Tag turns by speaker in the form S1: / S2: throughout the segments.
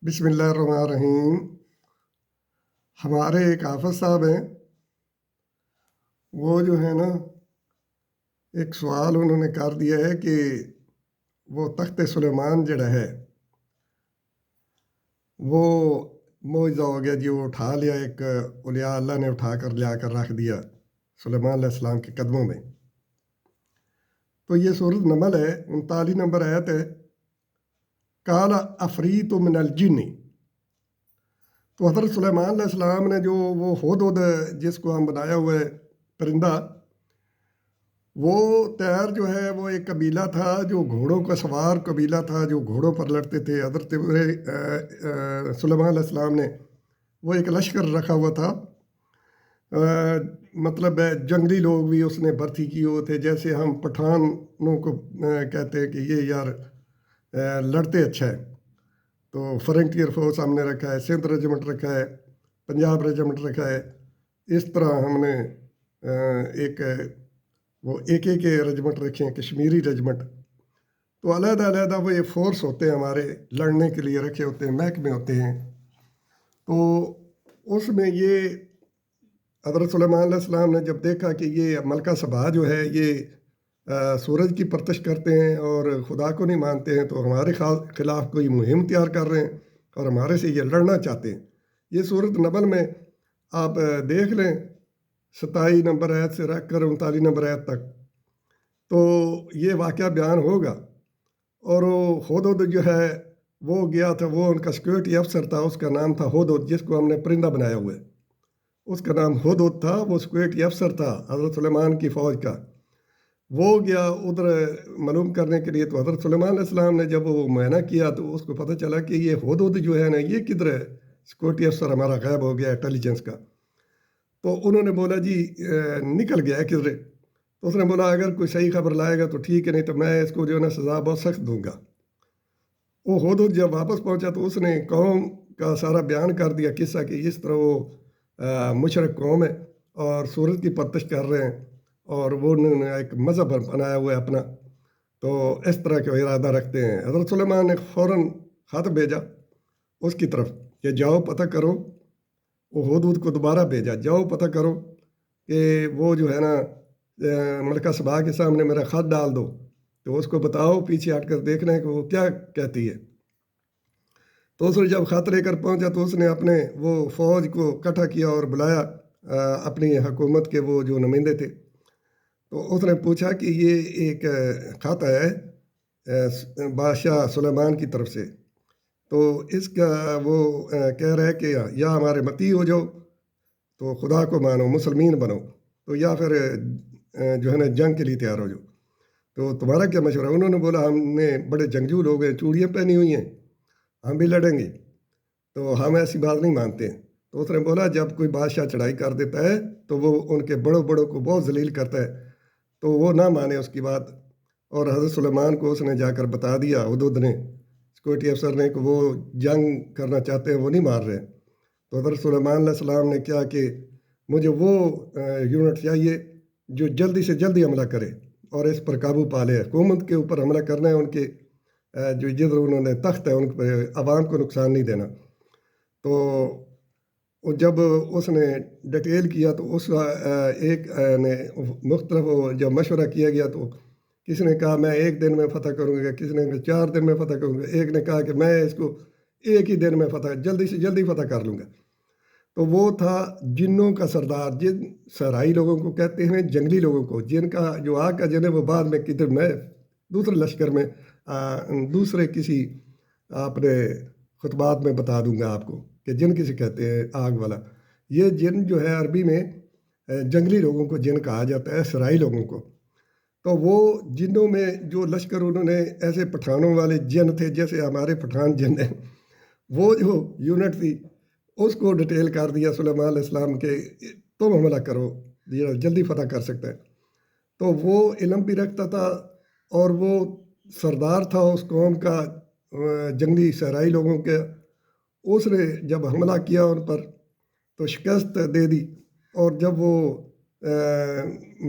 S1: बिस्मिल्लाहिर्रहमानिर्रहीम। हमारे एक हाफ़िज़ साहब हैं, वो जो है ना, एक सवाल उन्होंने कर दिया है कि वो तख्त सुलेमान जड़ा है वो मुआज़ा हो गया जी, वो उठा लिया, एक औलिया अल्लाह ने उठा कर लिया कर रख दिया सुलेमान अलैहिस्सलाम के कदमों में। तो ये सूरत नमल है, 39 नंबर आयत है। काला अफरीत मिनल जिन्नी। तो हज़रत सुलेमान अलैहिस्सलाम ने जो वो हुदहुद जिसको हम बनाया हुआ है परिंदा, वो तैर जो है वो एक कबीला था जो घोड़ों का सवार कबीला था, जो घोड़ों पर लड़ते थे। हज़रत सुलेमान अलैहिस्सलाम ने वो एक लश्कर रखा हुआ था। मतलब जंगली लोग भी उसने भर्ती किए हुए थे, जैसे हम पठानों को कहते हैं कि ये यार लड़ते अच्छा है। तो फ्रंटियर फोर्स हमने रखा है, सिंध रेजिमेंट रखा है, पंजाब रेजिमेंट रखा है। इस तरह हमने एक वो एक रेजिमेंट रखे हैं, कश्मीरी रेजिमेंट। तो अलग-अलग वो ये फोर्स होते हैं हमारे, लड़ने के लिए रखे होते हैं, महकमे होते हैं। तो उसमें ये हज़रत सुलेमान अलैहिस्सलाम ने जब देखा कि ये मलका सबा जो है ये सूरज की परतश करते हैं और खुदा को नहीं मानते हैं, तो हमारे खिलाफ कोई मुहिम तैयार कर रहे हैं और हमारे से ये लड़ना चाहते हैं। ये सूरत नबल में आप देख लें, 27 नंबर आयत से रख कर 39 नंबर आयत तक, तो ये वाक़या बयान होगा। और वो हुदहुद जो है वो गया था, वो उनका सिक्योरिटी अफसर था, उसका नाम था हुदहुद, जिसको हमने परिंदा बनाया हुआ है। उसका नाम हुदहुद था, वो सिक्योरिटी अफसर था हज़रत सुलेमान की फ़ौज का। वो गया उधर मालूम करने के लिए। तो हज़रत सुलेमान अलैहिस्सलाम ने जब वो मुआयना किया तो उसको पता चला कि ये हुदहुद जो है ना, ये किधर है, सिक्योरिटी अफसर हमारा गायब हो गया इंटेलिजेंस का। तो उन्होंने बोला जी निकल गया है किधरे। तो उसने बोला अगर कोई सही खबर लाएगा तो ठीक है, नहीं तो मैं इसको जो है ना सज़ा बहुत सख्त दूंगा। वो हुदहुद जब वापस पहुंचा तो उसने कौम का सारा बयान कर दिया किस्सा कि इस तरह वो मुशरक कौम है और सूरज की परतश कर रहे हैं और वो उन्होंने एक मज़हब बनाया हुआ है अपना, तो इस तरह के इरादा रखते हैं। हज़रत सुलेमान ने फ़ौरन ख़त भेजा उसकी तरफ कि जाओ पता करो। वो हुदहुद को दोबारा भेजा, जाओ पता करो कि वो जो है ना मलका सबा के सामने मेरा ख़त डाल दो, तो उसको बताओ, पीछे हट कर देखना है कि वो क्या कहती है। तो उसने जब ख़त लेकर पहुंचा तो उसने अपने वो फ़ौज को इकट्ठा किया और बुलाया, अपनी हुकूमत के वो जो नुमाइंदे थे। तो उसने पूछा कि ये एक ख़त है बादशाह सुलेमान की तरफ से, तो इसका वो कह रहा है कि या हमारे मती हो जाओ तो खुदा को मानो, मुसलमान बनो, तो या फिर जो है ना जंग के लिए तैयार हो जाओ। तो तुम्हारा क्या मशवरा है? उन्होंने बोला हमने बड़े जंगजू लोग हैं, चूड़ियाँ पहनी हुई हैं, हम भी लड़ेंगे, तो हम ऐसी बात नहीं मानते। तो उसने बोला जब कोई बादशाह चढ़ाई कर देता है तो वो उनके बड़ों बड़ों को बहुत जलील करता है, तो वो ना माने उसकी बात। और हज़रत सुलेमान को उसने जाकर बता दिया हुदहुद ने, सिक्योरिटी अफसर ने, कि वो जंग करना चाहते हैं, वो नहीं मार रहे। तो हज़रत सुलेमान अलैहिस्सलाम ने क्या कि मुझे वो यूनिट चाहिए जो जल्दी से जल्दी हमला करे और इस पर काबू पा ले। हुकूमत के ऊपर हमला करना है, उनके जो जिधर उन्होंने तख्त है उन पर आवाम को नुकसान नहीं देना। तो वो जब उसने डिटेल किया तो उस एक ने मुख्तलिफ जब मशवरा किया गया तो किसी ने कहा मैं एक दिन में फ़तह करूँगा, किसी ने कहा 4 दिन में फ़तह करूँगा, एक ने कहा कि मैं इसको एक ही दिन में फ़तह जल्दी से जल्दी फ़तह कर लूँगा। तो वो था जिन्नों का सरदार, जिन सहराई लोगों को कहते हैं, जंगली लोगों को, जिनका जो आग का जन है वो बाद में किधर मैं दूसरे लश्कर में दूसरे किसी अपने खुतबात में बता दूंगा आपको कि जिन किसे कहते हैं आग वाला। ये जिन जो है अरबी में जंगली लोगों को जिन कहा जाता है, सराई लोगों को। तो वो जिनों में जो लश्कर उन्होंने ऐसे पठानों वाले जिन थे, जैसे हमारे पठान जिन हैं, वो जो यूनिट थी उसको डिटेल कर दिया सुलेमान अलैहिस्सलाम के तुम हमला करो, ये जल्दी फतह कर सकता है। तो वो इल्म भी रखता था और वो सरदार था उस कौम का, जंगली सहराई लोगों के। उसने जब हमला किया उन पर तो शिकस्त दे दी। और जब वो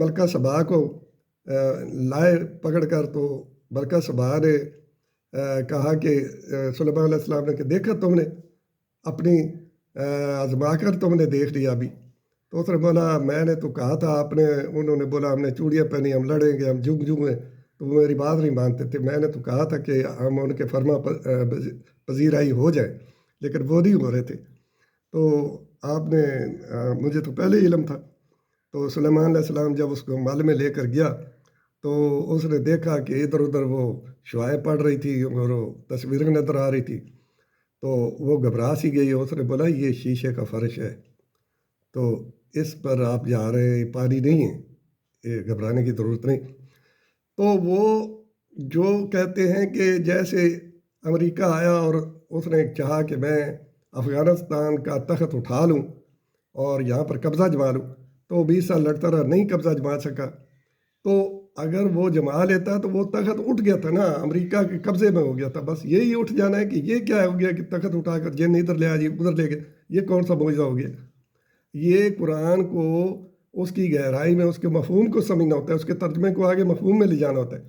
S1: मलका सबा को लाए पकड़ कर, तो मलका सबा ने کہا کہ سلیمان علیہ السلام نے کہ دیکھا تم نے اپنی آزما کر تم نے دیکھ لیا ابھی. تو اس نے بولا میں نے تو کہا تھا انہوں نے بولا ہم نے چوڑیاں پہنی ہم لڑیں گے ہم جھک جھک ہیں تو وہ میری بات نہیں مانتے تھے. میں نے تو کہا تھا کہ ہم ان کے فرما پذیرائی ہو جائے لیکن وہ نہیں ہو رہے تھے. تو آپ نے مجھے تو پہلے ہی علم تھا. تو سلیمان علیہ السلام جب اس کو محل میں لے کر گیا تو اس نے دیکھا کہ ادھر ادھر وہ شعائیں پڑھ رہی تھی اور وہ تصویریں نظر آ رہی تھی. تو وہ گھبرا سی گئی. اس نے بولا یہ شیشے کا فرش ہے تو اس پر آپ جا رہے ہیں پانی نہیں ہے یہ گھبرانے کی ضرورت نہیں. تو وہ جو کہتے ہیں کہ جیسے امریکہ آیا اور اس نے چاہا کہ میں افغانستان کا تخت اٹھا لوں اور یہاں پر قبضہ جما لوں تو 20 سال لڑتا رہا نہیں قبضہ جما سکا. تو اگر وہ جما لیتا تو وہ تخت اٹھ گیا تھا نا امریکہ کے قبضے میں ہو گیا تھا. بس یہی اٹھ جانا ہے کہ یہ کیا ہو گیا کہ تخت اٹھا کر جن ادھر لے آجی ادھر لے گئے. یہ کون سا معجزہ ہو گیا. یہ قرآن کو اس کی گہرائی میں اس کے مفہوم کو سمجھنا ہوتا ہے اس کے ترجمے کو آگے مفہوم میں لے جانا ہوتا ہے.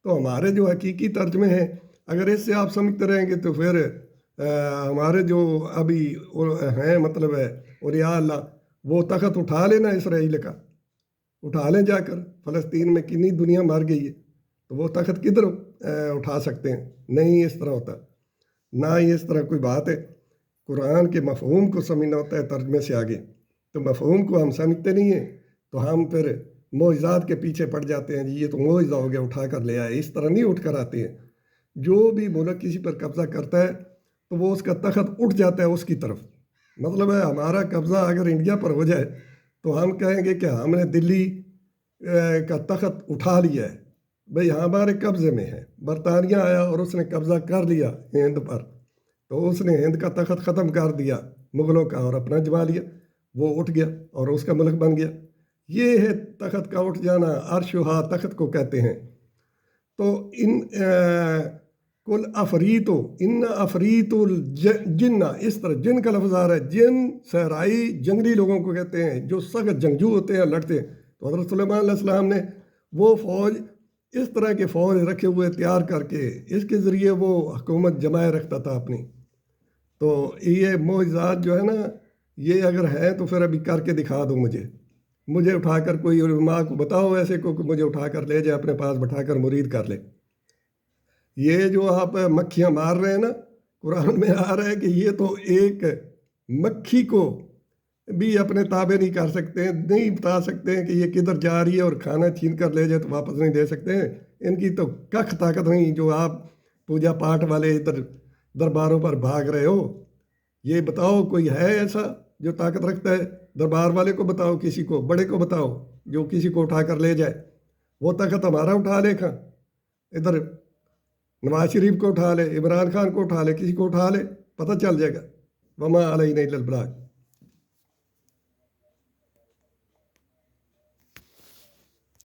S1: تو ہمارے جو حقیقی ترجمے ہیں اگر اس سے آپ سمجھتے رہیں گے تو پھر ہمارے جو ابھی ہیں مطلب ہے اور یا اللہ وہ تخت اٹھا لینا اسرائیل کا اٹھا لیں جا کر. فلسطین میں کتنی دنیا مر گئی ہے تو وہ تخت کدھر اٹھا سکتے ہیں. نہیں اس طرح ہوتا نہ ہی اس طرح کوئی بات ہے. قرآن کے مفہوم کو سمجھنا ہوتا ہے ترجمے سے آگے. تو مفہوم کو ہم سمجھتے نہیں ہیں تو ہم پھر معجزات کے پیچھے پڑ جاتے ہیں. جی یہ تو معجزہ ہو گیا اٹھا کر لے آئے. اس طرح نہیں اٹھ کر آتے ہیں. جو بھی ملک کسی پر قبضہ کرتا ہے تو وہ اس کا تخت اٹھ جاتا ہے اس کی طرف. مطلب ہے ہمارا قبضہ اگر انڈیا پر ہو جائے تو ہم کہیں گے کہ ہم نے دلی کا تخت اٹھا لیا ہے. بھئی ہمارے قبضے میں ہے. برطانیہ آیا اور اس نے قبضہ کر لیا ہند پر تو اس نے ہند کا تخت ختم کر دیا مغلوں کا اور اپنا جما لیا. وہ اٹھ گیا اور اس کا ملک بن گیا. یہ ہے تخت کا اٹھ جانا. عرش و ہا تخت کو کہتے ہیں. تو ان کل افریتو ان افریت الجن اس طرح جن کا لفظ آ رہا ہے. جن صحرائی جنگلی لوگوں کو کہتے ہیں جو سخت جنگجو ہوتے ہیں لڑتے ہیں. تو حضرت سلیمان علیہ السلام نے وہ فوج اس طرح کے فوج رکھے ہوئے تیار کر کے اس کے ذریعے وہ حکومت جمائے رکھتا تھا اپنی. تو یہ معجزات جو ہے نا یہ اگر ہے تو پھر ابھی کر کے دکھا دو مجھے اٹھا کر کوئی علماء کو بتاؤ ایسے کو کہ مجھے اٹھا کر لے جائے اپنے پاس بٹھا کر مرید کر لے. یہ جو آپ مکھیاں مار رہے ہیں نا قرآن میں آ رہا ہے کہ یہ تو ایک مکھی کو بھی اپنے تابع نہیں کر سکتے ہیں. نہیں بتا سکتے ہیں کہ یہ کدھر جا رہی ہے اور کھانا چھین کر لے جائے تو واپس نہیں دے سکتے ہیں. ان کی تو کخ طاقت نہیں جو آپ پوجا پاٹ والے ادھر درباروں پر بھاگ رہے ہو. یہ بتاؤ کوئی ہے ایسا جو طاقت رکھتا ہے. دربار والے کو بتاؤ کسی کو بڑے کو بتاؤ جو کسی کو اٹھا کر لے جائے. وہ طاقت ہمارا اٹھا لے کھاں ادھر نواز شریف کو اٹھا لے عمران خان کو اٹھا لے کسی کو اٹھا لے پتہ چل جائے گا. وما علینا الا البلاغ.